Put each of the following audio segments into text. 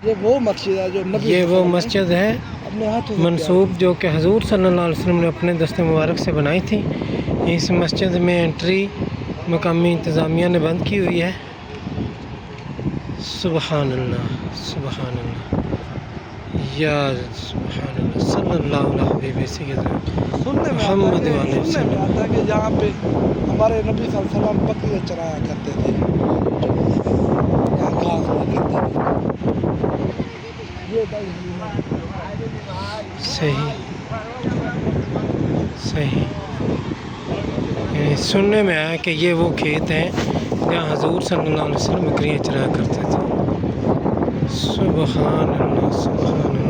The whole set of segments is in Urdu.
یہ وہ مسجد ہے جو یہ وہ مسجد ہے اپنے ہاتھوں منسوب جو کہ حضور صلی اللہ علیہ وسلم نے اپنے دست مبارک سے بنائی تھی۔ اس مسجد میں انٹری مقامی انتظامیہ نے بند کی ہوئی ہے۔ سبحان اللہ سبحان اللہ یا سبحان اللہ صلی اللہ علیہ حبیب سیدنا محمد علیہ سننے میں آتا ہے کہ یہاں پہ ہمارے نبی صلی اللہ علیہ وسلم بکریاں چرایا کرتے تھے، یہاں گھاس لگے تھے۔ صحیح صحیح سننے میں آیا کہ یہ وہ کھیت ہیں جہاں حضور صلی اللہ علیہ وسلم بکریاں چرایا کرتے تھے۔ سبحان اللہ سبحان اللہ۔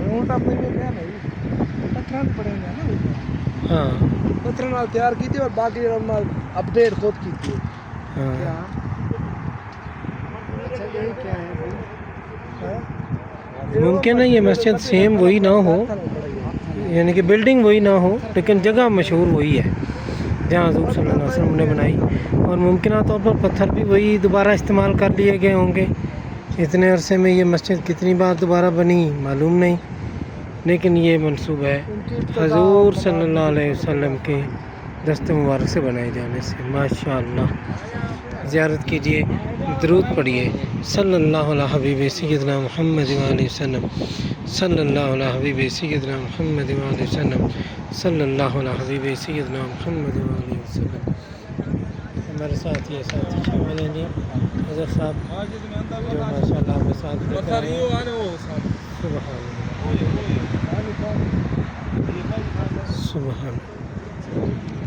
اونٹ اپنے میں کیا نہیں پتھر پڑے گا نا، ہاں پتھر نال تیار کی تھی اور باقی اپڈیٹ خود کی تھی۔ ہاں ممکن ہے یہ مسجد سیم وہی نہ ہو، یعنی کہ بلڈنگ وہی نہ ہو، لیکن جگہ مشہور وہی ہے جہاں حضور صلی اللہ علیہ وسلم نے بنائی، اور ممکنہ طور پر پتھر بھی وہی دوبارہ استعمال کر لیے گئے ہوں گے۔ اتنے عرصے میں یہ مسجد کتنی بار دوبارہ بنی معلوم نہیں، لیکن یہ منسوب ہے حضور صلی اللہ علیہ وسلم کے دست مبارک سے بنائے جانے سے۔ ماشاءاللہ زیارت کیجئے، درود پڑھیے صلی اللہ علیہ حبیب سیدنا محمد علیہ وسلم، صلی اللہ علیہ حبیب سیدنا محمد علیہ وسلم، صلی اللہ علیہ حبیب سیدنا محمد علیہ وسلم۔ ہمارے ساتھ یہ ساتھی شامل ہیں جی حضرت صاحب جو ماشاءاللہ ہمیں ساتھ لے کر آئے ہیں۔ سبحان اللہ سبحان اللہ۔